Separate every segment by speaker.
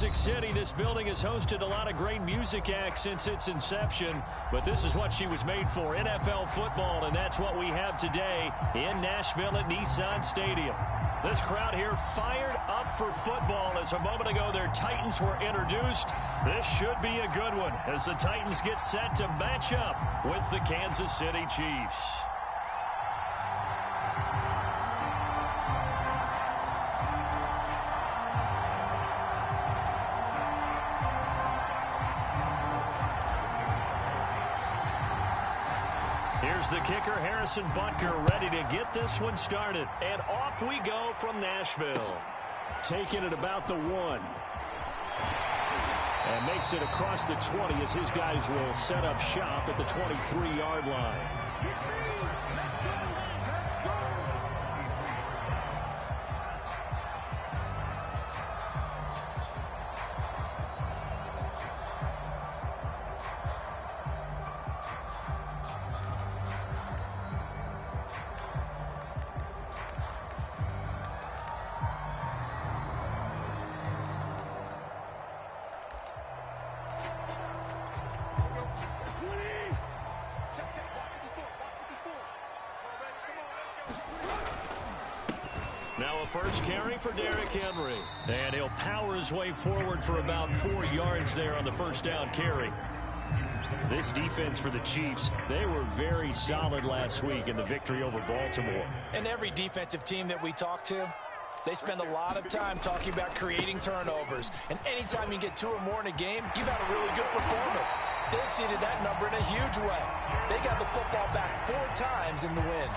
Speaker 1: Music City. This building has hosted a lot of great music acts since its inception, but this is what she was made for, NFL football, and that's what we have today in Nashville at Nissan Stadium. This crowd here fired up for football as a moment ago their Titans were introduced. This should be a good one as the Titans get set to match up with the Kansas City Chiefs. Here's the kicker, Harrison Butker, ready to get this one started. And off we go from Nashville. Taking it about the 1. And makes it across the 20 as his guys will set up shop at the 23-yard line. Now a first carry for Derrick Henry. And he'll power his way forward for about 4 yards there on the first down carry. This defense for the Chiefs, they were very solid last week in the victory over Baltimore.
Speaker 2: And every defensive team that we talk to, they spend a lot of time talking about creating turnovers. And anytime you get 2 or more in a game, you've had a really good performance. They exceeded that number in a huge way. They got the football back 4 times in the win.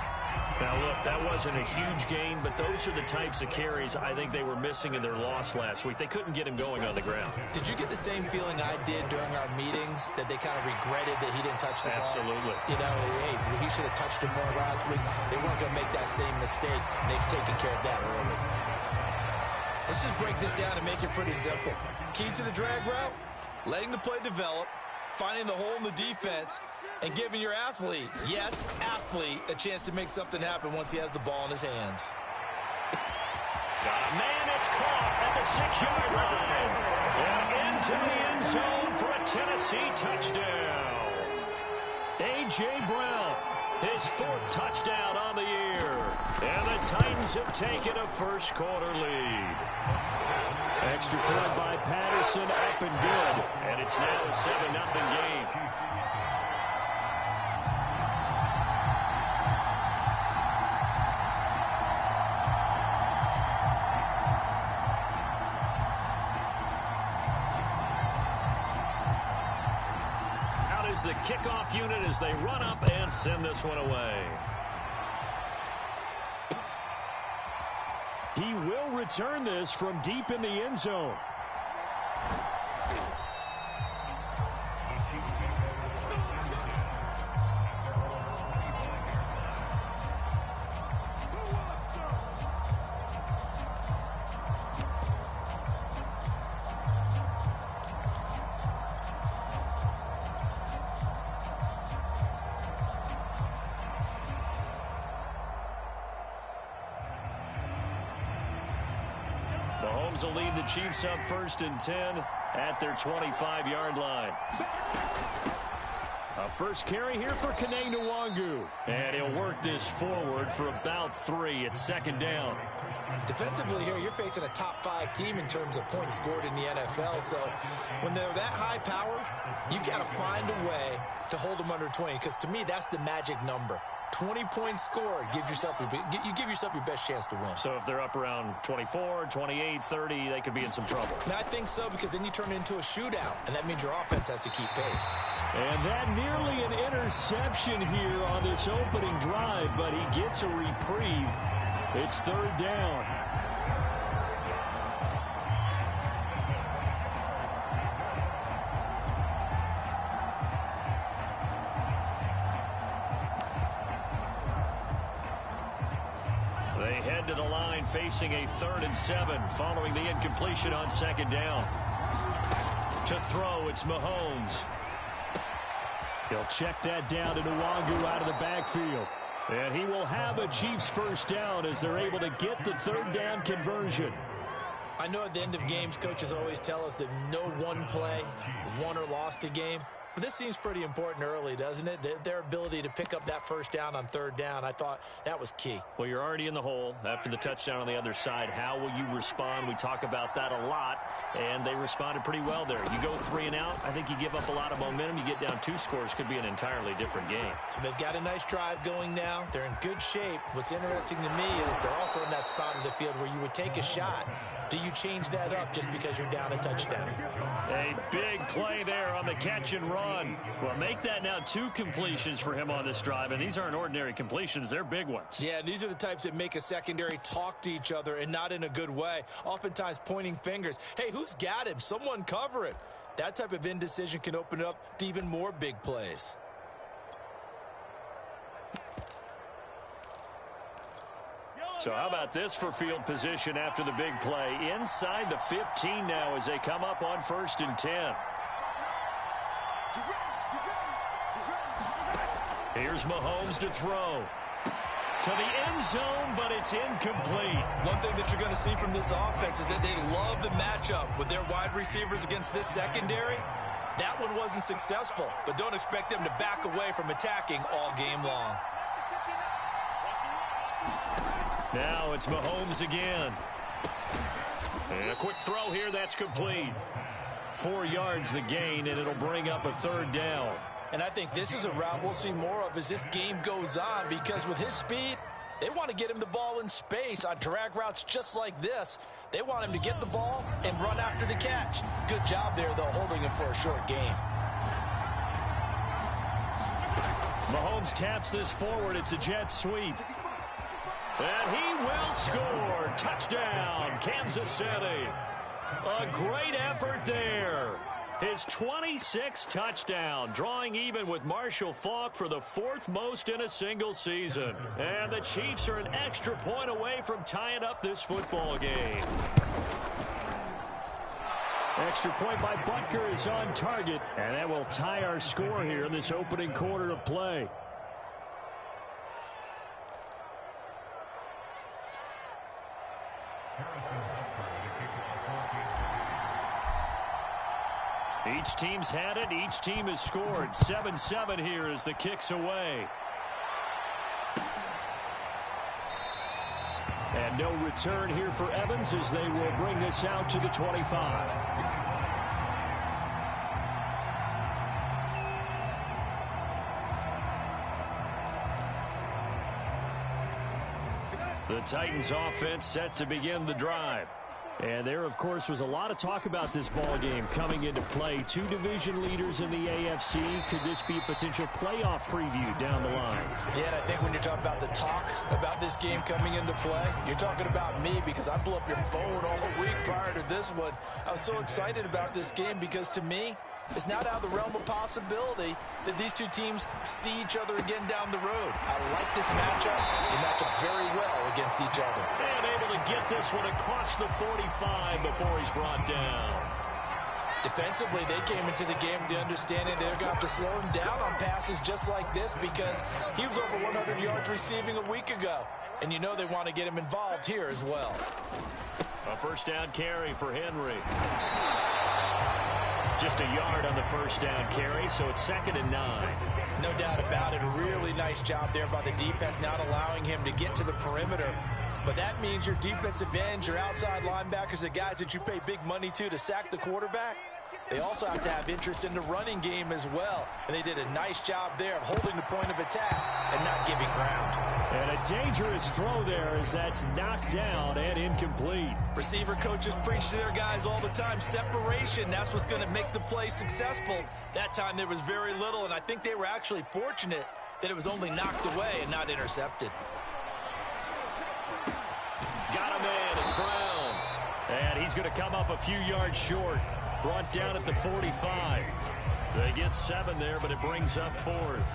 Speaker 1: Now, look, that wasn't a huge gain, but those are the types of carries I think they were missing in their loss last week. They couldn't get him going on the ground.
Speaker 2: Did you get the same feeling I did during our meetings, that they kind of regretted that he didn't touch the ball?
Speaker 1: Absolutely.
Speaker 2: You know, hey, he should have touched him more last week. They weren't going to make that same mistake, and they've taken care of that early. Let's just break this down and make it pretty simple. Key to the drag route, letting the play develop, finding the hole in the defense, and giving your athlete, yes, athlete, a chance to make something happen once he has the ball in his hands.
Speaker 1: Got a man that's caught at the 6-yard line. And into the end zone for a Tennessee touchdown. A.J. Brown, his 4th touchdown on the year. And the Titans have taken a first-quarter lead. Extra point by Patterson, up and good. And it's now a 7-0 game. The kickoff unit as they run up and send this one away. He will return this from deep in the end zone. Mahomes will lead the Chiefs up 1st and 10 at their 25-yard line. A first carry here for Kene Nwangu. And he'll work this forward for about 3 at 2nd down.
Speaker 2: Defensively here, you're facing a top 5 team in terms of points scored in the NFL. So when they're that high powered, you got to find a way to hold them under 20. Because to me, that's the magic number. 20 points scored, you give yourself your best chance to win.
Speaker 1: So if they're up around 24, 28, 30, they could be in some trouble.
Speaker 2: And I think so, because then you turn it into a shootout, and that means your offense has to keep pace.
Speaker 1: And that nearly an interception here on this opening drive, but he gets a reprieve. It's 3rd down. They head to the line facing a 3rd and 7 following the incompletion on 2nd down. To throw, it's Mahomes. He'll check that down to Nwangu out of the backfield. And he will have a Chiefs first down as they're able to get the 3rd down conversion.
Speaker 2: I know at the end of games, coaches always tell us that no one play won or lost a game. But this seems pretty important early, doesn't it? Their ability to pick up that first down on third down, I thought that was key.
Speaker 1: Well, you're already in the hole after the touchdown on the other side. How will you respond? We talk about that a lot, and they responded pretty well there. You go 3 and out, I think you give up a lot of momentum. You get down 2 scores, could be an entirely different game.
Speaker 2: So they've got a nice drive going now. They're in good shape. What's interesting to me is they're also in that spot of the field where you would take a shot. Do you change that up just because you're down a touchdown?
Speaker 1: A big play there on the catch and run. Well, make that now 2 completions for him on this drive, and these aren't ordinary completions. They're big ones.
Speaker 2: Yeah, these are the types that make a secondary talk to each other and not in a good way, oftentimes pointing fingers. Hey, who's got him? Someone cover it. That type of indecision can open it up to even more big plays.
Speaker 1: So how about this for field position after the big play? Inside the 15 now as they come up on 1st and 10. Here's Mahomes to throw. To the end zone, but it's incomplete.
Speaker 2: One thing that you're going to see from this offense is that they love the matchup with their wide receivers against this secondary. That one wasn't successful, but don't expect them to back away from attacking all game long.
Speaker 1: Now it's Mahomes again. And a quick throw here, that's complete. 4 yards the gain, and it'll bring up a 3rd down.
Speaker 2: And I think this is a route we'll see more of as this game goes on, because with his speed, they want to get him the ball in space on drag routes just like this. They want him to get the ball and run after the catch. Good job there, though, holding him for a short gain.
Speaker 1: Mahomes taps this forward. It's a jet sweep. And he will score. Touchdown, Kansas City. A great effort there. His 26th touchdown, drawing even with Marshall Faulk for the 4th most in a single season. And the Chiefs are an extra point away from tying up this football game. Extra point by Butker is on target, and that will tie our score here in this opening quarter of play. Each team's had it. Each team has scored. 7-7 here as the kick's away. And no return here for Evans as they will bring this out to the 25. The Titans offense set to begin the drive. And there, of course, was a lot of talk about this ball game coming into play. 2 division leaders in the AFC. Could this be a potential playoff preview down the line?
Speaker 2: Yeah, and I think when you're talking about the talk about this game coming into play, you're talking about me, because I blew up your phone all week prior to this one. I was so excited about this game because, to me, it's not out of the realm of possibility that these 2 teams see each other again down the road. I like this matchup. They match up very well against each other.
Speaker 1: And able to get this one across the 45 before he's brought down.
Speaker 2: Defensively, they came into the game with the understanding they're going to have to slow him down on passes just like this, because he was over 100 yards receiving a week ago. And you know they want to get him involved here as well.
Speaker 1: A 1st down carry for Henry. Just a yard on the 1st down carry, so it's 2nd and 9.
Speaker 2: No doubt about it. A really nice job there by the defense, not allowing him to get to the perimeter. But that means your defensive ends, your outside linebackers, the guys that you pay big money to sack the quarterback, they also have to have interest in the running game as well. And they did a nice job there of holding the point of attack and not giving ground.
Speaker 1: And a dangerous throw there as that's knocked down and incomplete.
Speaker 2: Receiver coaches preach to their guys all the time. Separation, that's what's going to make the play successful. That time there was very little, and I think they were actually fortunate that it was only knocked away and not intercepted.
Speaker 1: Got a man, it's Brown. And he's going to come up a few yards short. Brought down at the 45. They get 7 there, but it brings up 4th.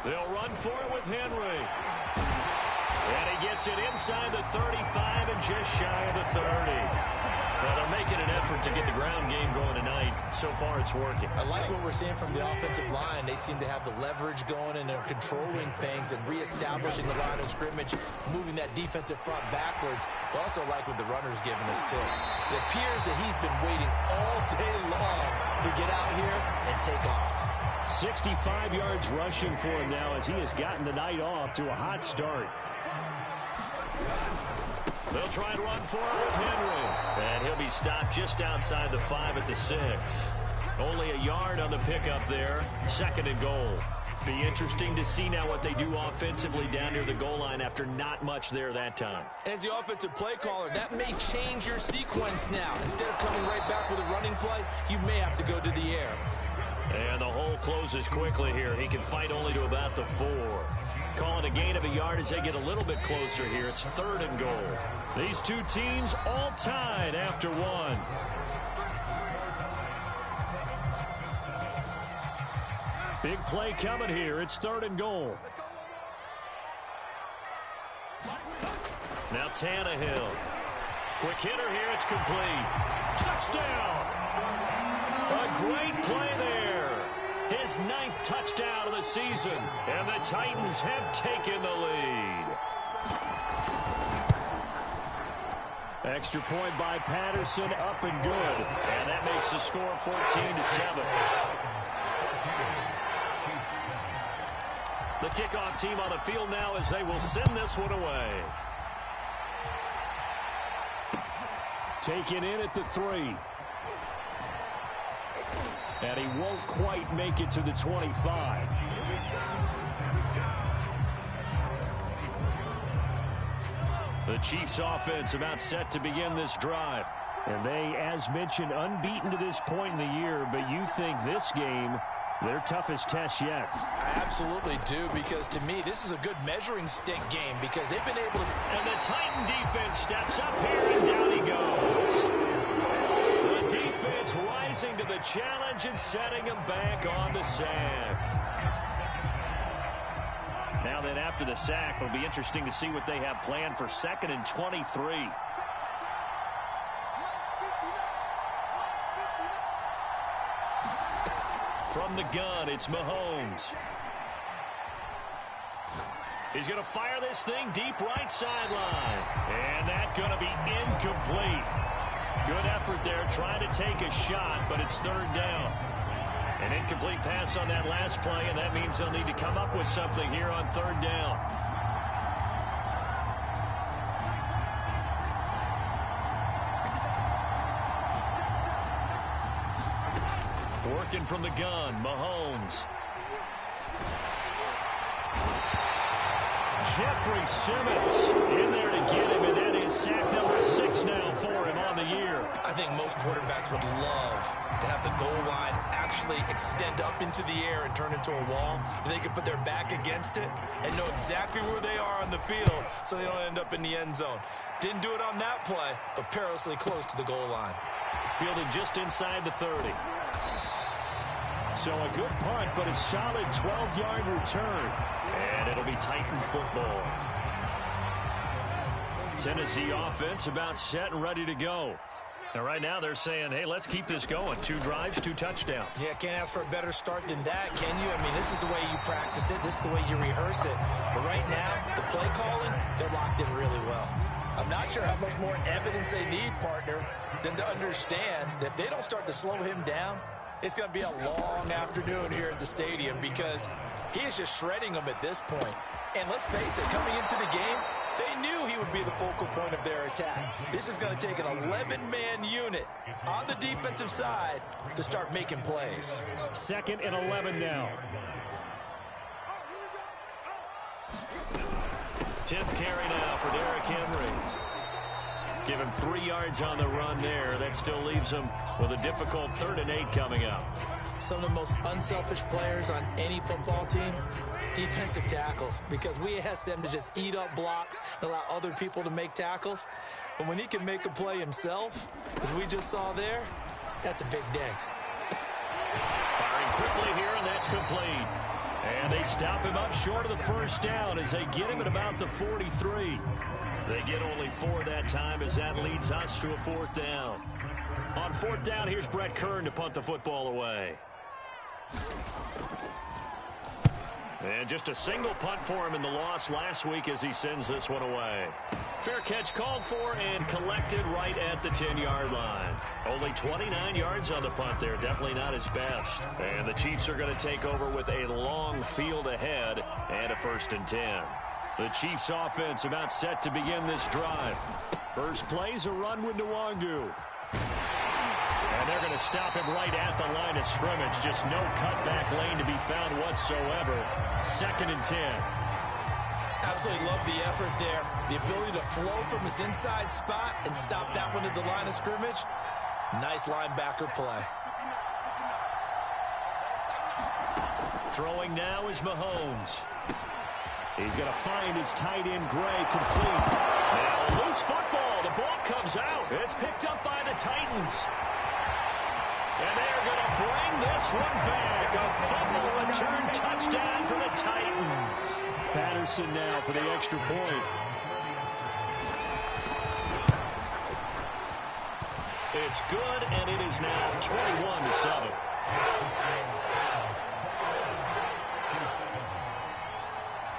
Speaker 1: They'll run for it with Henry. And he gets it inside the 35 and just shy of the 30. Well, they're making an effort to get the ground game going tonight. So far, it's working.
Speaker 2: I like what we're seeing from the offensive line. They seem to have the leverage going, and they're controlling things and reestablishing the line of scrimmage, moving that defensive front backwards. I also like what the runner's giving us, too. It appears that he's been waiting all day long to get out here and take off.
Speaker 1: 65 yards rushing for him now as he has gotten the night off to a hot start. They'll try and run for it with Henry. And he'll be stopped just outside the 5 at the 6. Only a yard on the pickup there. 2nd and goal. Be interesting to see now what they do offensively down near the goal line after not much there that time.
Speaker 2: As the offensive play caller, that may change your sequence now. Instead of coming right back with a running play, you may have to go to the air.
Speaker 1: And the hole closes quickly here. He can fight only to about the 4. Calling a gain of a yard as they get a little bit closer here. It's 3rd and goal. These two teams all tied after 1. Big play coming here. It's 3rd and goal. Now Tannehill. Quick hitter here. It's complete. Touchdown. A great play there. His 9th touchdown of the season. And the Titans have taken the lead. Extra point by Patterson, up and good. And that makes the score 14-7. The kickoff team on the field now as they will send this one away. Taken in at the 3. And he won't quite make it to the 25. The Chiefs offense about set to begin this drive. And they, as mentioned, unbeaten to this point in the year, but you think this game their toughest test yet.
Speaker 2: I absolutely do, because to me, this is a good measuring stick game because they've been able to...
Speaker 1: And the Titan defense steps up here, and down he goes. The defense rising to the challenge and setting him back on the sack. Now then, after the sack, it'll be interesting to see what they have planned for 2nd and 23. From the gun, it's Mahomes. He's going to fire this thing deep right sideline. And that's going to be incomplete. Good effort there trying to take a shot, but it's 3rd down. An incomplete pass on that last play, and that means they'll need to come up with something here on 3rd down. Working from the gun, Mahomes. Jeffrey Simmons in there to get him, and that is sack number 6 now for him on the year.
Speaker 2: I think most quarterbacks would love to have the goal line actually extend up into the air and turn into a wall. And they can put their back against it and know exactly where they are on the field so they don't end up in the end zone. Didn't do it on that play, but perilously close to the goal line.
Speaker 1: Fielded just inside the 30. So a good punt, but a solid 12-yard return. And it'll be Titan football. Tennessee offense about set and ready to go. And right now they're saying, hey, let's keep this going. 2 drives, 2 touchdowns.
Speaker 2: Yeah, can't ask for a better start than that, can you? I mean, this is the way you practice it. This is the way you rehearse it. But right now, the play calling, they're locked in really well. I'm not sure how much more evidence they need, partner, than to understand that if they don't start to slow him down, it's going to be a long afternoon here at the stadium because he is just shredding them at this point. And let's face it, coming into the game, they knew he would be the focal point of their attack. This is going to take an 11-man unit on the defensive side to start making plays.
Speaker 1: 2nd and 11 now. 10th carry now for Derrick Henry. Give him 3 yards on the run there. That still leaves him with a difficult 3rd and 8 coming up.
Speaker 2: Some of the most unselfish players on any football team, defensive tackles, because we ask them to just eat up blocks and allow other people to make tackles. But when he can make a play himself, as we just saw there, that's a big day.
Speaker 1: Firing quickly here, and that's complete. And they stop him up short of the first down as they get him at about the 43. They get only 4 that time as that leads us to a 4th down. On 4th down, here's Brett Kern to punt the football away. And just a single punt for him in the loss last week as he sends this one away. Fair catch called for and collected right at the 10-yard line. Only 29 yards on the punt there. Definitely not his best. And the Chiefs are going to take over with a long field ahead and a 1st and 10. The Chiefs offense about set to begin this drive. First play's a run with Nwangu. And they're going to stop him right at the line of scrimmage. Just no cutback lane to be found whatsoever. 2nd and 10.
Speaker 2: Absolutely love the effort there. The ability to flow from his inside spot and stop that one at the line of scrimmage. Nice linebacker play.
Speaker 1: Throwing now is Mahomes. He's going to find his tight end, Gray, complete. Now loose football. The ball comes out. It's picked up by the Titans. And they're going to bring this one back. A fumble return touchdown for the Titans. Patterson now for the extra point. It's good, and it is now 21-7.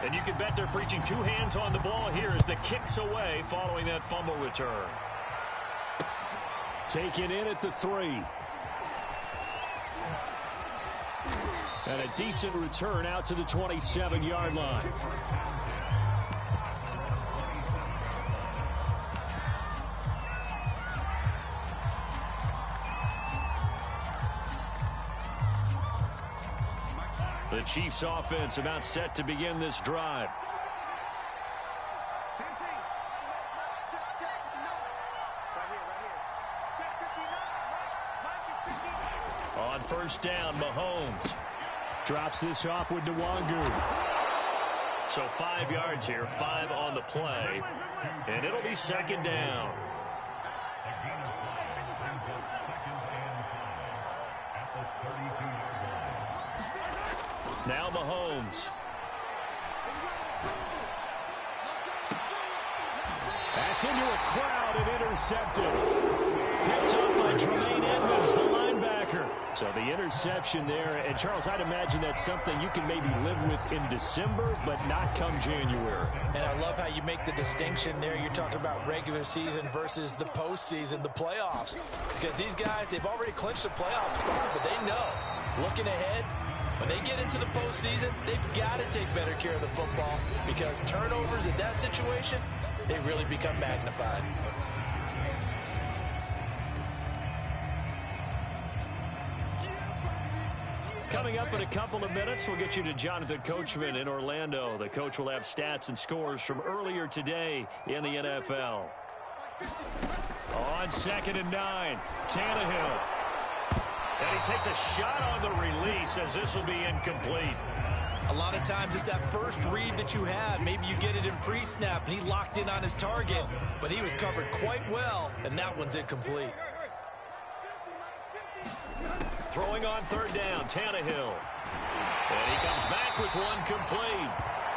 Speaker 1: And you can bet they're preaching 2 hands on the ball here as the kick's away following that fumble return. Taken in at the 3. And a decent return out to the 27-yard line. The Chiefs offense about set to begin this drive. On 1st down, Mahomes drops this off with Nwangu. So 5 yards here, 5 on the play, and it'll be 2nd down. Now Mahomes. That's into a crowd and intercepted. Picked up by Tremaine Edmonds, the linebacker. So the interception there, and Charles, I'd imagine that's something you can maybe live with in December, but not come January.
Speaker 2: And I love how you make the distinction there. You're talking about regular season versus the postseason, the playoffs. Because these guys, they've already clinched a playoff spot, but they know, looking ahead, when they get into the postseason, they've got to take better care of the football because turnovers in that situation, they really become magnified.
Speaker 1: Coming up in a couple of minutes, we'll get you to Jonathan Coachman in Orlando. The coach will have stats and scores from earlier today in the NFL. On 2nd and 9, Tannehill. And he takes a shot on the release as this will be incomplete.
Speaker 2: A lot of times it's that first read that you have. Maybe you get it in pre-snap and he locked in on his target, but he was covered quite well, and that one's incomplete.
Speaker 1: Throwing on 3rd down, Tannehill. And he comes back with one complete.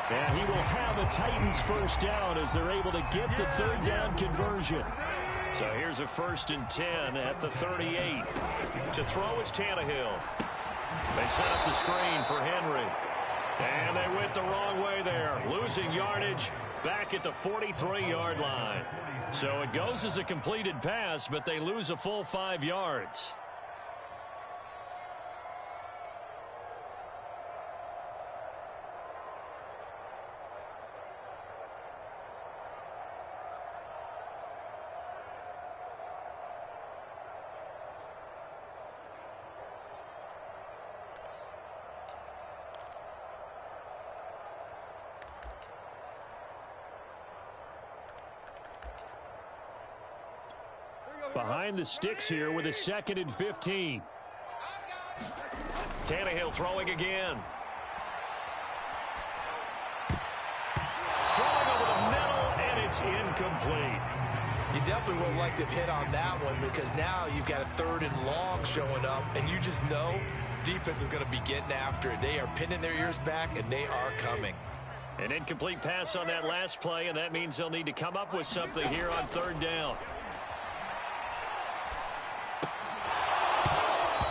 Speaker 1: And he will have a Titans 1st down as they're able to get the 3rd down conversion. So here's a 1st and 10 at the 38. To throw is Tannehill. They set up the screen for Henry. And they went the wrong way there. Losing yardage back at the 43-yard line. So it goes as a completed pass, but they lose a full 5 yards. Behind the sticks here with a 2nd and 15. Tannehill throwing again. Throwing over the middle, and it's incomplete.
Speaker 2: You definitely would like to hit on that one because now you've got a 3rd and long showing up, and you just know defense is going to be getting after it. They are pinning their ears back, and they are coming.
Speaker 1: An incomplete pass on that last play, and that means they'll need to come up with something here on 3rd down.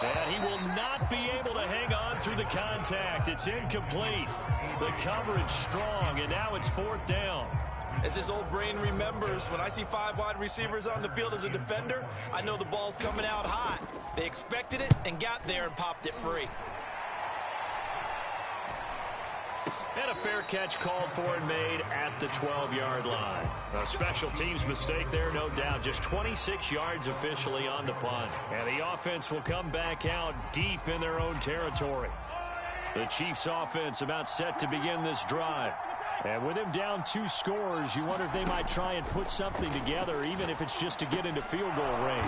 Speaker 1: And he will not be able to hang on through the contact. It's incomplete. The coverage strong, and now it's 4th down.
Speaker 2: As his old brain remembers, when I see 5 wide receivers on the field as a defender, I know the ball's coming out hot. They expected it and got there and popped it free.
Speaker 1: And a fair catch called for and made at the 12-yard line. A special teams mistake there, no doubt. Just 26 yards officially on the punt. And the offense will come back out deep in their own territory. The Chiefs offense about set to begin this drive. And with him down 2 scores, you wonder if they might try and put something together, even if it's just to get into field goal range.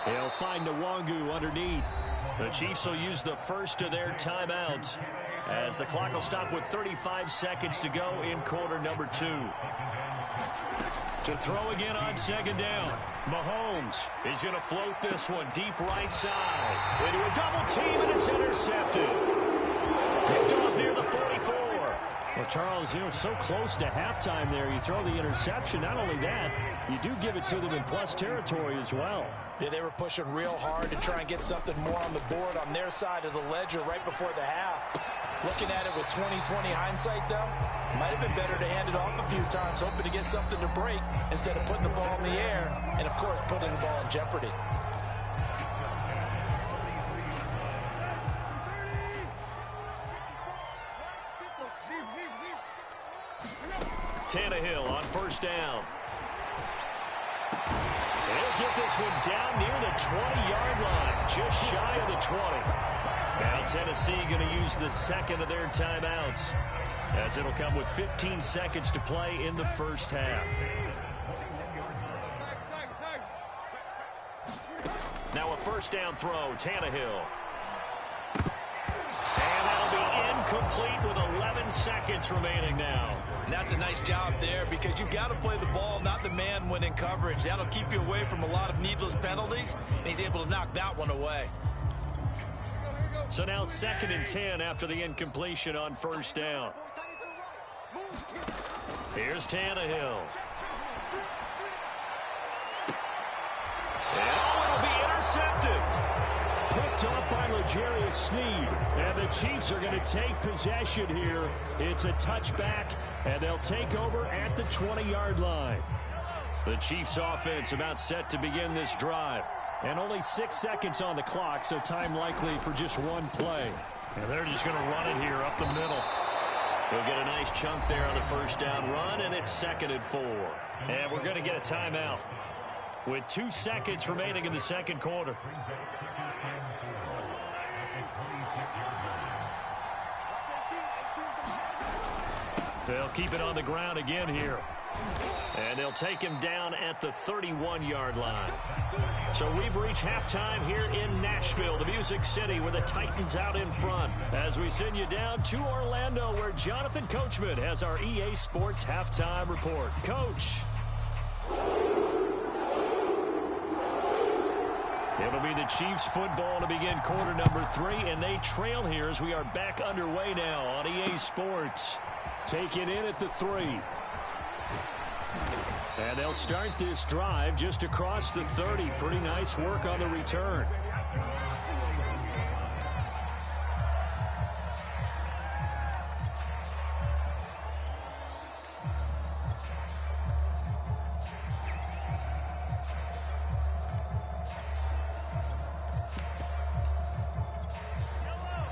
Speaker 1: They'll find Nwangu underneath. The Chiefs will use the first of their timeouts as the clock will stop with 35 seconds to go in quarter number 2. To throw again on 2nd down. Mahomes is going to float this one deep right side. Into a double team, and it's intercepted. Picked off near the 44. Well, Charles, so close to halftime there. You throw the interception. Not only that, you do give it to them in plus territory as well.
Speaker 2: Yeah, they were pushing real hard to try and get something more on the board on their side of the ledger right before the half. Looking at it with 20/20 hindsight, though, might have been better to hand it off a few times, hoping to get something to break instead of putting the ball in the air and, of course, putting the ball in jeopardy.
Speaker 1: Tannehill on 1st down. They'll get this one down near the 20-yard line, just shy of the 20. Now Tennessee going to use the 2nd of their timeouts, as it'll come with 15 seconds to play in the first half. Now a 1st down throw, Tannehill. And that'll be incomplete with 11 seconds remaining now.
Speaker 2: And that's a nice job there because you've got to play the ball, not the man when in coverage. That'll keep you away from a lot of needless penalties, and he's able to knock that one away.
Speaker 1: So now 2nd and 10 after the incompletion on 1st down. Here's Tannehill. And it'll be intercepted. Picked off by L'Jarius Sneed. And the Chiefs are going to take possession here. It's a touchback, and they'll take over at the 20-yard line. The Chiefs offense about set to begin this drive. And only 6 seconds on the clock, so time likely for just one play. And they're just going to run it here up the middle. They'll get a nice chunk there on the 1st down run, and it's 2nd and 4. And we're going to get a timeout with 2 seconds remaining in the 2nd quarter. They'll keep it on the ground again here. And they'll take him down at the 31-yard line. So we've reached halftime here in Nashville, the Music City, with the Titans out in front. As we send you down to Orlando, where Jonathan Coachman has our EA Sports halftime report. Coach. It'll be the Chiefs football to begin quarter number 3, and they trail here as we are back underway now on EA Sports. Take it in at the 3. And they'll start this drive just across the 30. Pretty nice work on the return.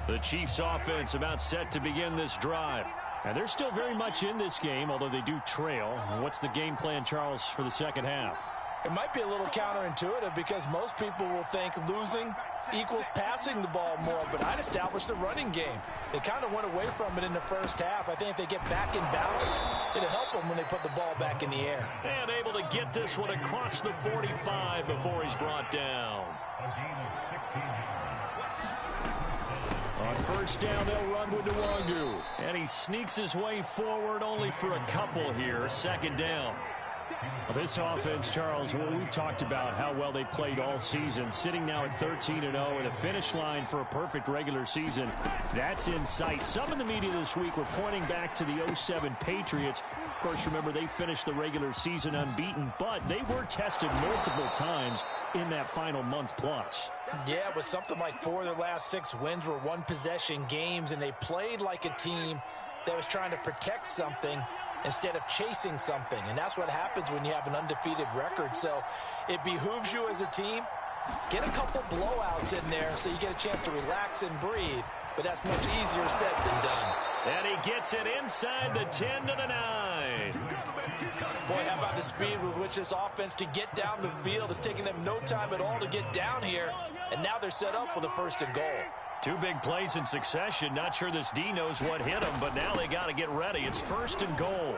Speaker 1: The Chiefs offense about set to begin this drive. And they're still very much in this game, although they do trail. What's the game plan, Charles, for the second half?
Speaker 2: It might be a little counterintuitive because most people will think losing equals passing the ball more, but I'd establish the running game. They kind of went away from it in the first half. I think if they get back in balance, it'll help them when they put the ball back in the air.
Speaker 1: And able to get this one across the 45 before he's brought down. On first down, they'll run with Nwangu. And he sneaks his way forward only for a couple here. Second down. This offense, Charles, well, we've talked about how well they played all season, sitting now at 13-0 and a finish line for a perfect regular season. That's in sight. Some in the media this week were pointing back to the 07 Patriots. Of course, remember, they finished the regular season unbeaten, but they were tested multiple times in that final month plus.
Speaker 2: Yeah, but something like 4 of their last 6 wins were one-possession games, and they played like a team that was trying to protect something instead of chasing something. And that's what happens when you have an undefeated record. So it behooves you as a team, get a couple blowouts in there so you get a chance to relax and breathe. But that's much easier said than done.
Speaker 1: And he gets it inside the 10 to the 9.
Speaker 2: Boy, how about the speed with which this offense can get down the field? It's taking them no time at all to get down here. And now they're set up with a 1st and goal.
Speaker 1: 2 big plays in succession. Not sure this D knows what hit them, but now they got to get ready. It's 1st and goal.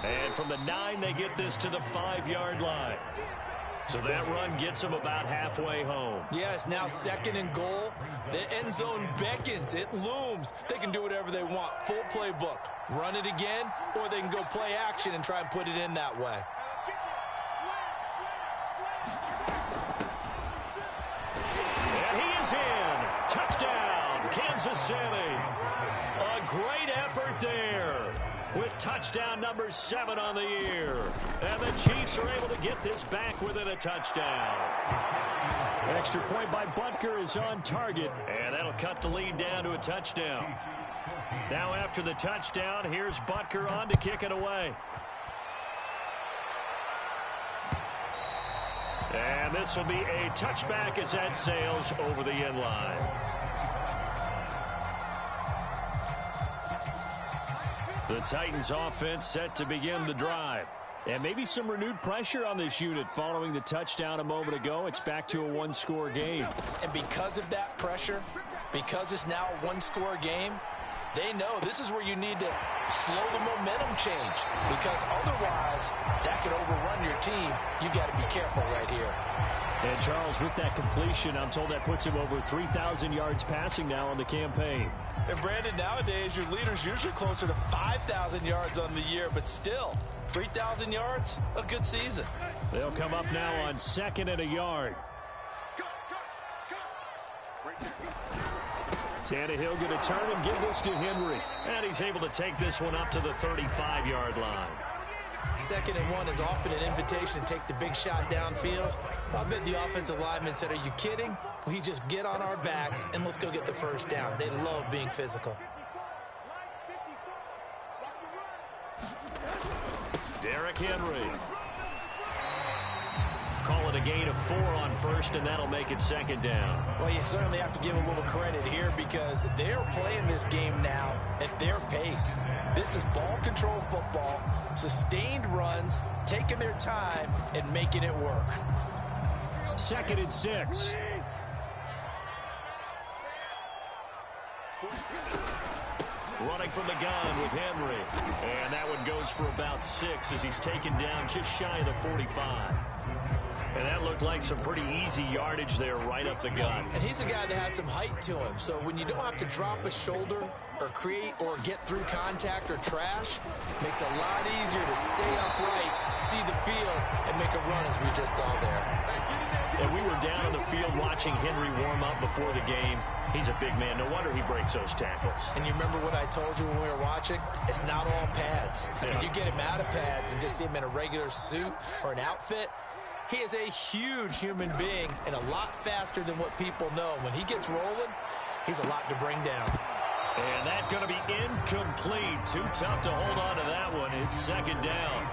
Speaker 1: And from the 9, they get this to the 5-yard line. So that run gets them about halfway home.
Speaker 2: Yeah, it's now 2nd and goal. The end zone beckons. It looms. They can do whatever they want. Full playbook. Run it again, or they can go play action and try and put it in that way.
Speaker 1: And he is in. Touchdown, Kansas City. A great effort there with touchdown number 7 on the year. And the Chiefs are able to get this back within a touchdown. Extra point by Butker is on target, and that'll cut the lead down to a touchdown. Now after the touchdown, here's Butker on to kick it away. And this will be a touchback as that sails over the end line. The Titans offense set to begin the drive. And maybe some renewed pressure on this unit following the touchdown a moment ago. It's back to a 1-score game.
Speaker 2: And because of that pressure, because it's now a 1-score game, they know this is where you need to slow the momentum change, because otherwise that could overrun your team. You got to be careful right here.
Speaker 1: And Charles, with that completion, I'm told that puts him over 3,000 yards passing now on the campaign.
Speaker 2: And Brandon, nowadays your leader's usually closer to 5,000 yards on the year, but still 3,000 yards, a good season.
Speaker 1: They'll come up now on 2nd and a yard. Tannehill going to turn and give this to Henry. And he's able to take this one up to the 35-yard line.
Speaker 2: 2nd and 1 is often an invitation to take the big shot downfield. I bet the offensive lineman said, "Are you kidding? We just get on our backs and let's go get the 1st down." They love being physical.
Speaker 1: Derrick Henry. Call it a gain of 4 on 1st, and that'll make it 2nd down.
Speaker 2: Well, you certainly have to give a little credit here, because they're playing this game now at their pace. This is ball control football, sustained runs, taking their time and making it work.
Speaker 1: 2nd and 6. Running from the gun with Henry. And that one goes for about 6 as he's taken down just shy of the 45. And that looked like some pretty easy yardage there right up the gut.
Speaker 2: And he's a guy that has some height to him. So when you don't have to drop a shoulder or create or get through contact or trash, it makes it a lot easier to stay upright, see the field, and make a run as we just saw there.
Speaker 1: And we were down on the field watching Henry warm up before the game. He's a big man. No wonder he breaks those tackles.
Speaker 2: And you remember what I told you when we were watching? It's not all pads. I mean, you get him out of pads and just see him in a regular suit or an outfit. He is a huge human being and a lot faster than what people know. When he gets rolling, he's a lot to bring down.
Speaker 1: And that's going to be incomplete. Too tough to hold on to that one. It's 2nd down.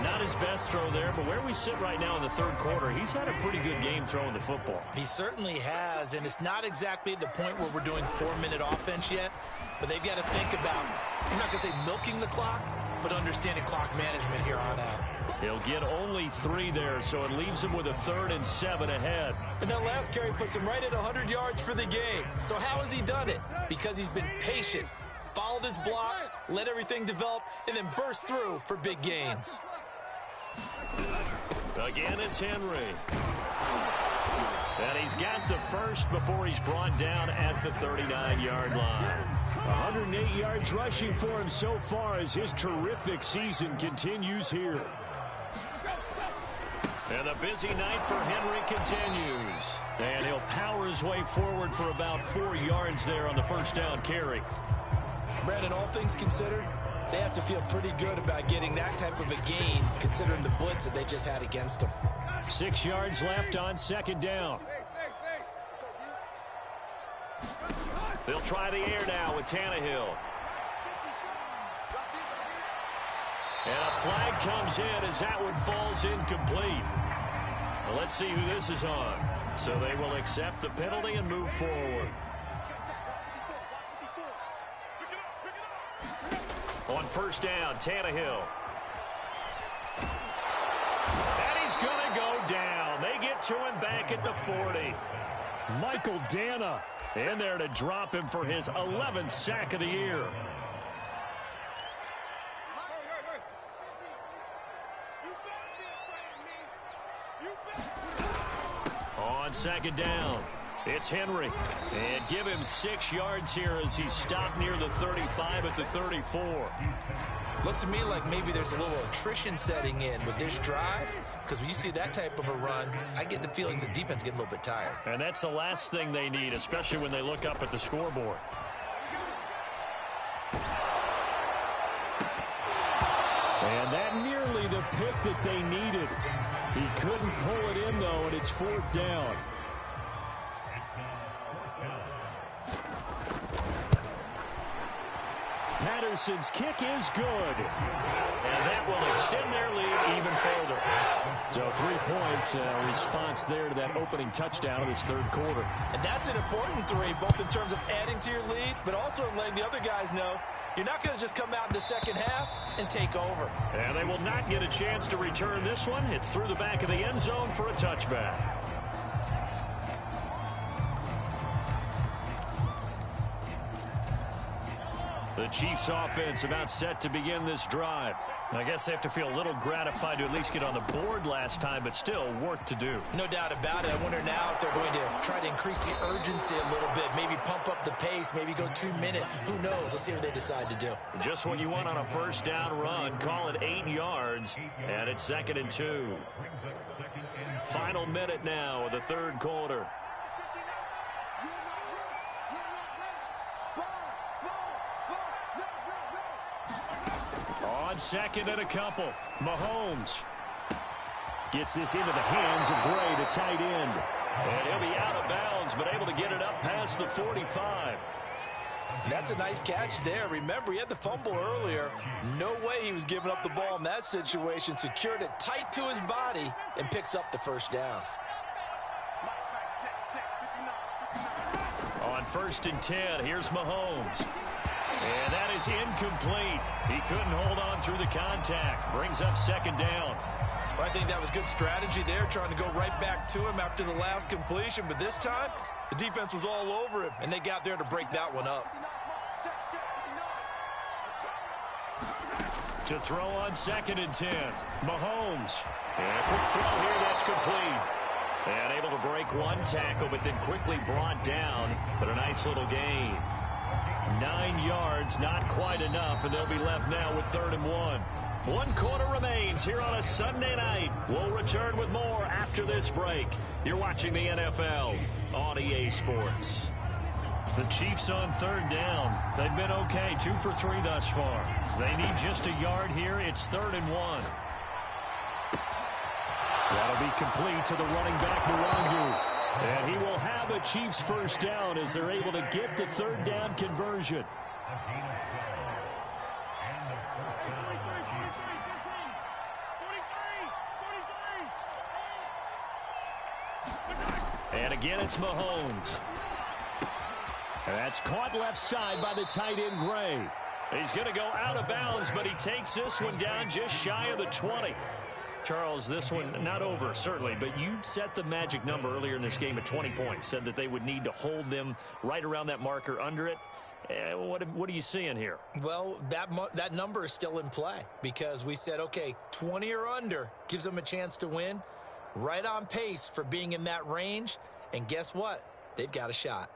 Speaker 1: Not his best throw there, but where we sit right now in the 3rd quarter, he's had a pretty good game throwing the football.
Speaker 2: He certainly has, and it's not exactly at the point where we're doing 4-minute offense yet, but they've got to think about, I'm not going to say milking the clock, but understanding clock management here on out.
Speaker 1: He'll get only 3 there, so it leaves him with a 3rd and 7 ahead.
Speaker 2: And that last carry puts him right at 100 yards for the game. So how has he done it? Because he's been patient, followed his blocks, let everything develop, and then burst through for big gains.
Speaker 1: Again, it's Henry. And he's got the 1st before he's brought down at the 39-yard line. 108 yards rushing for him so far as his terrific season continues here. And the busy night for Henry continues. And he'll power his way forward for about 4 yards there on the first down carry.
Speaker 2: Brandon, all things considered, they have to feel pretty good about getting that type of a gain, considering the blitz that they just had against them.
Speaker 1: 6 yards left on second down. They'll try the air now with Tannehill. And a flag comes in as that one falls incomplete. Well, let's see who this is on. So they will accept the penalty and move forward. On first down, Tannehill. And he's going to go down. They get to him back at the 40. Michael Dana in there to drop him for his 11th sack of the year. On second down, it's Henry. And give him 6 yards here as he's stopped near the 35 at the 34.
Speaker 2: Looks to me like maybe there's a little attrition setting in with this drive, because when you see that type of a run, I get the feeling the defense getting a little bit tired.
Speaker 1: And that's the last thing they need, especially when they look up at the scoreboard. And that nearly the pick that they needed. He couldn't pull it in, though, and it's fourth down. Patterson's kick is good. And that will extend their lead even further. So 3 points, response there to that opening touchdown of this third quarter.
Speaker 2: And that's an important 3, both in terms of adding to your lead, but also letting the other guys know you're not going to just come out in the second half and take over.
Speaker 1: And they will not get a chance to return this one. It's through the back of the end zone for a touchback. The Chiefs offense about set to begin this drive. I guess they have to feel a little gratified to at least get on the board last time, but still work to do.
Speaker 2: No doubt about it. I wonder now if they're going to try to increase the urgency a little bit, maybe pump up the pace, maybe go 2 minutes. Who knows? Let's see what they decide to do.
Speaker 1: Just what you want on a first down run. Call it 8 yards, and it's 2nd and 2. Final minute now of the third quarter. On second and a couple, Mahomes gets this into the hands of Gray, the tight end. And he'll be out of bounds, but able to get it up past the 45.
Speaker 2: That's a nice catch there. Remember, he had the fumble earlier. No way he was giving up the ball in that situation. Secured it tight to his body and picks up the first down.
Speaker 1: On 1st and 10, here's Mahomes. And that is incomplete. He couldn't hold on through the contact. Brings up 2nd down.
Speaker 2: Well, I think that was good strategy there, trying to go right back to him after the last completion. But this time, the defense was all over him, and they got there to break that one up.
Speaker 1: To throw on 2nd and 10, Mahomes. And a quick throw here, that's complete. And able to break one tackle, but then quickly brought down. But a nice little gain. 9 yards, not quite enough, and they'll be left now with 3rd and 1. 1 quarter remains here on a Sunday night. We'll return with more after this break. You're watching the NFL on EA Sports. The Chiefs on 3rd down. They've been okay, 2 for 3 thus far. They need just a yard here. It's 3rd and 1. That'll be complete to the running back, Nwangu. And he will have a Chiefs first down as they're able to get the 3rd down conversion. And again, it's Mahomes. And that's caught left side by the tight end, Gray. He's going to go out of bounds, but he takes this one down just shy of the 20. Charles, this one not over, certainly, but you set the magic number earlier in this game at 20 points, said that they would need to hold them right around that marker under it. What are you seeing here?
Speaker 2: Well, that number is still in play because we said, okay, 20 or under gives them a chance to win. Right on pace for being in that range, and guess what? They've got a shot.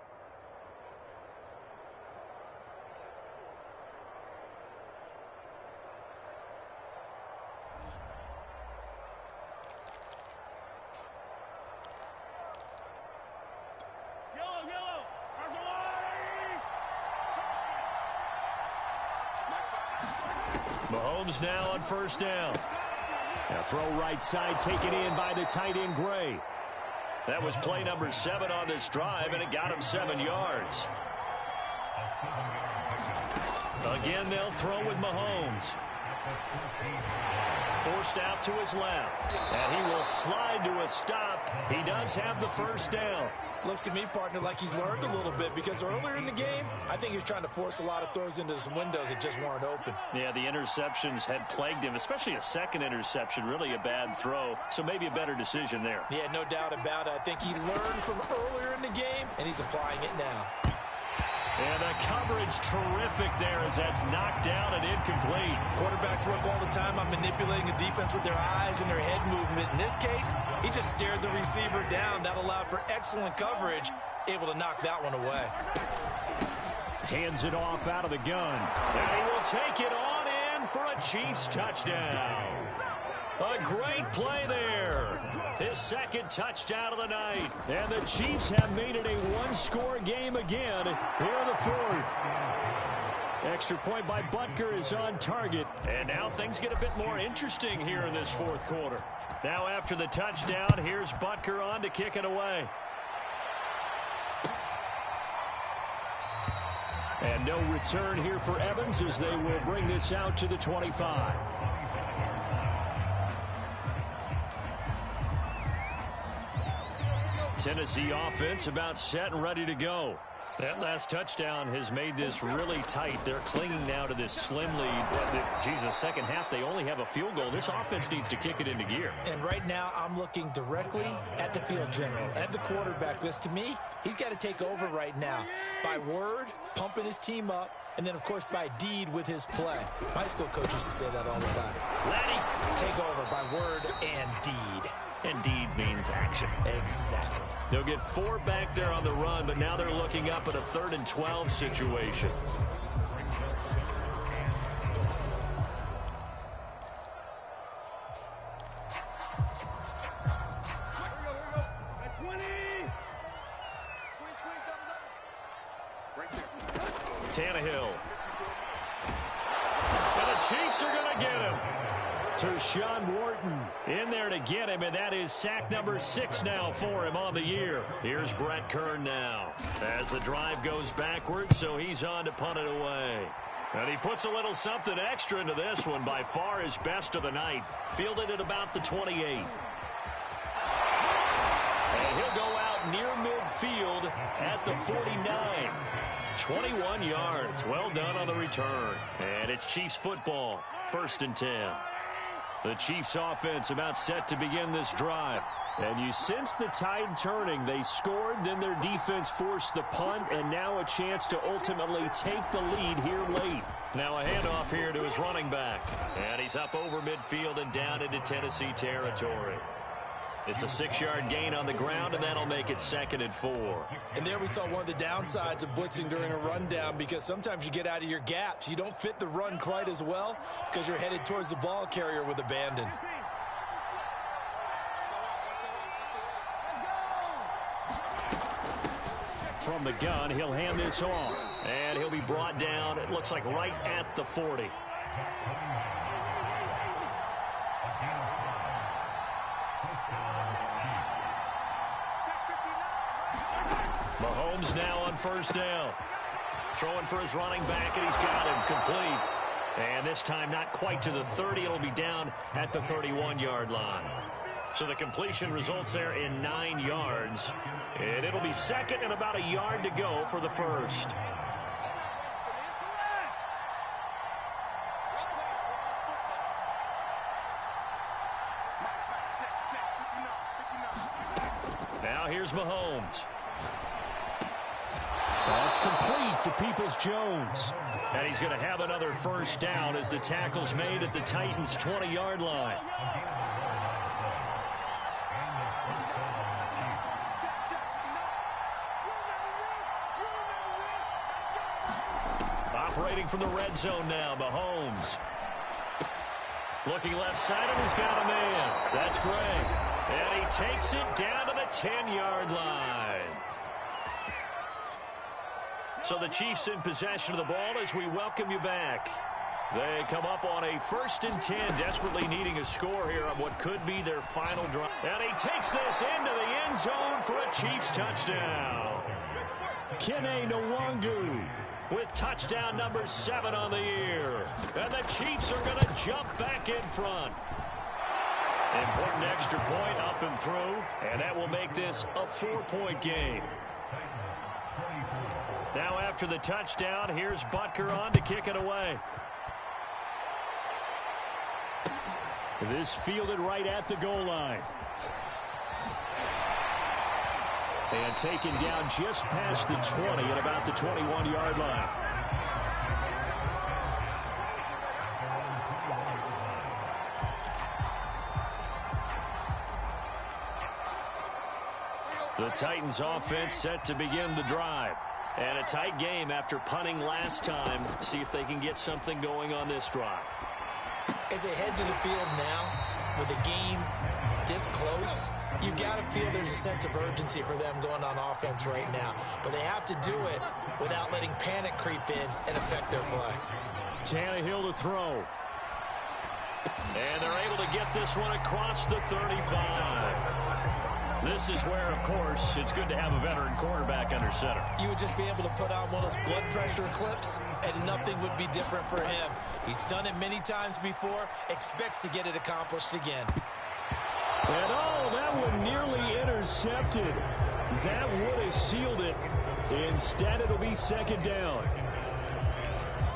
Speaker 1: Mahomes now on first down. Now throw right side, taken in by the tight end Gray. That was play number 7 on this drive, and it got him 7 yards. Again, they'll throw with Mahomes. Forced out to his left. And he will slide to a stop. He does have the first down.
Speaker 2: Looks to me, partner, like he's learned a little bit, because earlier in the game, I think he was trying to force a lot of throws into some windows that just weren't open.
Speaker 1: Yeah, the interceptions had plagued him, especially a second interception, really a bad throw. So maybe a better decision there.
Speaker 2: Yeah, no doubt about it. I think he learned from earlier in the game, and he's applying it now.
Speaker 1: And the coverage terrific there as that's knocked down and incomplete.
Speaker 2: Quarterbacks work all the time on manipulating a defense with their eyes and their head movement. In this case, he just stared the receiver down. That allowed for excellent coverage, able to knock that one away.
Speaker 1: Hands it off out of the gun. And he will take it on in for a Chiefs touchdown. A great play there. His second touchdown of the night. And the Chiefs have made it a one-score game again here in the fourth. Extra point by Butker is on target. And now things get a bit more interesting here in this fourth quarter. Now after the touchdown, here's Butker on to kick it away. And no return here for Evans as they will bring this out to the 25. Tennessee offense about set and ready to go. That last touchdown has made this really tight. They're clinging now to this slim lead. Jesus, second half, they only have a field goal. This offense needs to kick it into gear.
Speaker 2: And right now, I'm looking directly at the field general, at the quarterback. Because to me, he's got to take over right now. By word, pumping his team up, and then, of course, by deed with his play. My high school coach used to say that all the time. Laddie, take over by word and deed.
Speaker 1: And deed means action.
Speaker 2: Exactly.
Speaker 1: They'll get 4 back there on the run, but now they're looking up at a 3rd and 12 situation. Tannehill. And the Chiefs are going to get him. Tershawn Wharton in there to get him, and that is sack number 6 now for him on the year. Here's Brett Kern now as the drive goes backwards, so he's on to punt it away. And he puts a little something extra into this one, by far his best of the night. Fielded at about the 28. And he'll go out near midfield at the 49. 21 yards. Well done on the return. And it's Chiefs football. 1st and 10. The Chiefs offense about set to begin this drive. And you sense the tide turning. They scored, then their defense forced the punt, and now a chance to ultimately take the lead here late. Now a handoff here to his running back. And he's up over midfield and down into Tennessee territory. It's a 6-yard gain on the ground, and that'll make it 2nd and 4.
Speaker 2: And there we saw one of the downsides of blitzing during a rundown, because sometimes you get out of your gaps. You don't fit the run quite as well because you're headed towards the ball carrier with abandon.
Speaker 1: From the gun, he'll hand this off. And he'll be brought down, it looks like right at the 40. Mahomes now on first down. Throwing for his running back, and he's got him complete. And this time not quite to the 30. It'll be down at the 31-yard line. So the completion results there in 9 yards. And it'll be 2nd and about a yard to go for the first. Now here's Mahomes. That's complete to Peoples-Jones. And he's going to have another first down as the tackle's made at the Titans' 20-yard line. Operating from the red zone now, Mahomes. Looking left side, and he's got a man. That's Gray. And he takes it down to the 10-yard line. So the Chiefs in possession of the ball as we welcome you back. They come up on a 1st and 10, desperately needing a score here on what could be their final drive. And he takes this into the end zone for a Chiefs touchdown. Kene Nwangu with touchdown number 7 on the year. And the Chiefs are going to jump back in front. Important extra point up and through, and that will make this a 4-point game. Now after the touchdown, here's Butker on to kick it away. This fielded right at the goal line. And taken down just past the 20 at about the 21-yard line. The Titans offense set to begin the drive. And a tight game after punting last time. See if they can get something going on this drive.
Speaker 2: As they head to the field now, with the game this close, you've got to feel there's a sense of urgency for them going on offense right now. But they have to do it without letting panic creep in and affect their play.
Speaker 1: Tannehill to throw. And they're able to get this one across the 35. This is where, of course, it's good to have a veteran quarterback under center.
Speaker 2: You would just be able to put on one of those blood pressure clips, and nothing would be different for him. He's done it many times before, expects to get it accomplished again.
Speaker 1: And oh, that one nearly intercepted. That would have sealed it. Instead, it'll be 2nd down.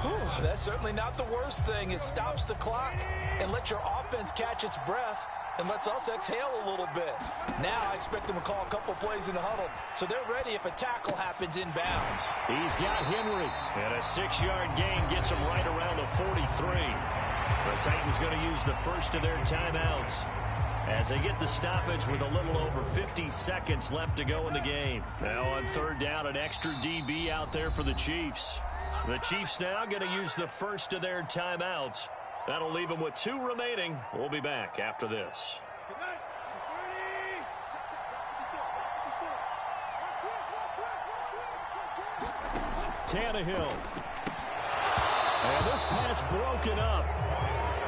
Speaker 2: Whew, that's certainly not the worst thing. It stops the clock and lets your offense catch its breath and lets us exhale a little bit. Now I expect them to call a couple plays in the huddle, so they're ready if a tackle happens inbounds.
Speaker 1: He's got Henry. And a 6-yard gain gets him right around the 43. The Titans going to use the first of their timeouts as they get the stoppage with a little over 50 seconds left to go in the game. Now on 3rd down, an extra DB out there for the Chiefs. The Chiefs now going to use the first of their timeouts. That'll leave them with 2 remaining. We'll be back after this. Tannehill. And this pass broken up.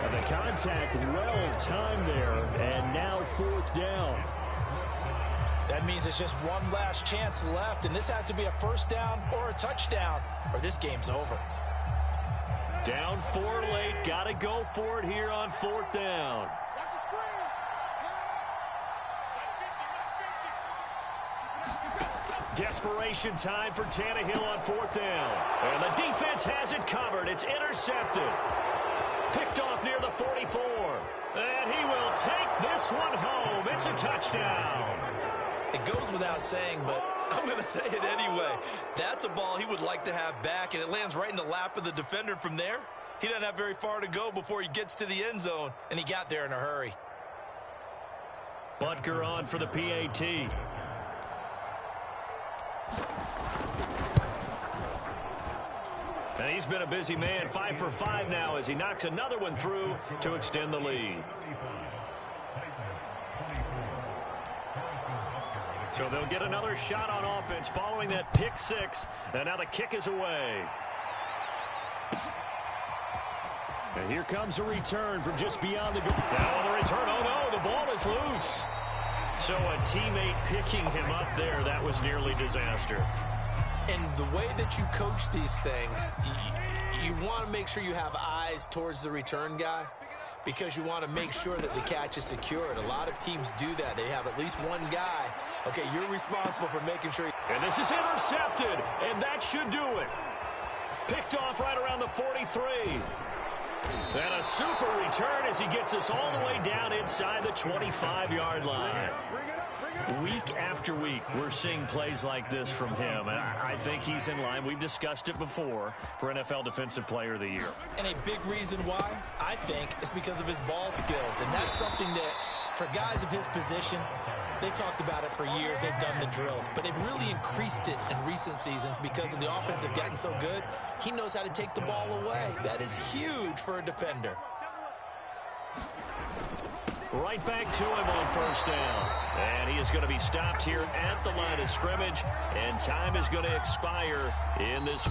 Speaker 1: And the contact well timed there. And now 4th down.
Speaker 2: That means it's just one last chance left, and this has to be a 1st down or a touchdown, or this game's over.
Speaker 1: Down 4 late. Got to go for it here on 4th down. Desperation time for Tannehill on 4th down. And the defense has it covered. It's intercepted. Picked off near the 44. And he will take this one home. It's a touchdown.
Speaker 3: It goes without saying, but I'm going to say it anyway. That's a ball he would like to have back, and it lands right in the lap of the defender from there. He doesn't have very far to go before he gets to the end zone, and he got there in a hurry.
Speaker 1: Butker on for the PAT. And he's been a busy man, 5 for 5 now as he knocks another one through to extend the lead. So they'll get another shot on offense following that pick 6. And now the kick is away. And here comes a return from just beyond the goal. Now on the return, oh no, the ball is loose. So a teammate picking him up there, that was nearly disaster.
Speaker 2: And the way that you coach these things, you want to make sure you have eyes towards the return guy, because you want to make sure that the catch is secured. A lot of teams do that. They have at least one guy. Okay, you're responsible for making sure.
Speaker 1: And this is intercepted, and that should do it. Picked off right around the 43. And a super return as he gets us all the way down inside the 25-yard line. Week after week, we're seeing plays like this from him, and I think he's in line. We've discussed it before for NFL Defensive Player of the Year.
Speaker 2: And a big reason why, I think, is because of his ball skills. And that's something that, for guys of his position, they've talked about it for years. They've done the drills. But they've really increased it in recent seasons because of the offense have gotten so good. He knows how to take the ball away. That is huge for a defender.
Speaker 1: Right back to him on 1st down. And he is going to be stopped here at the line of scrimmage. And time is going to expire in this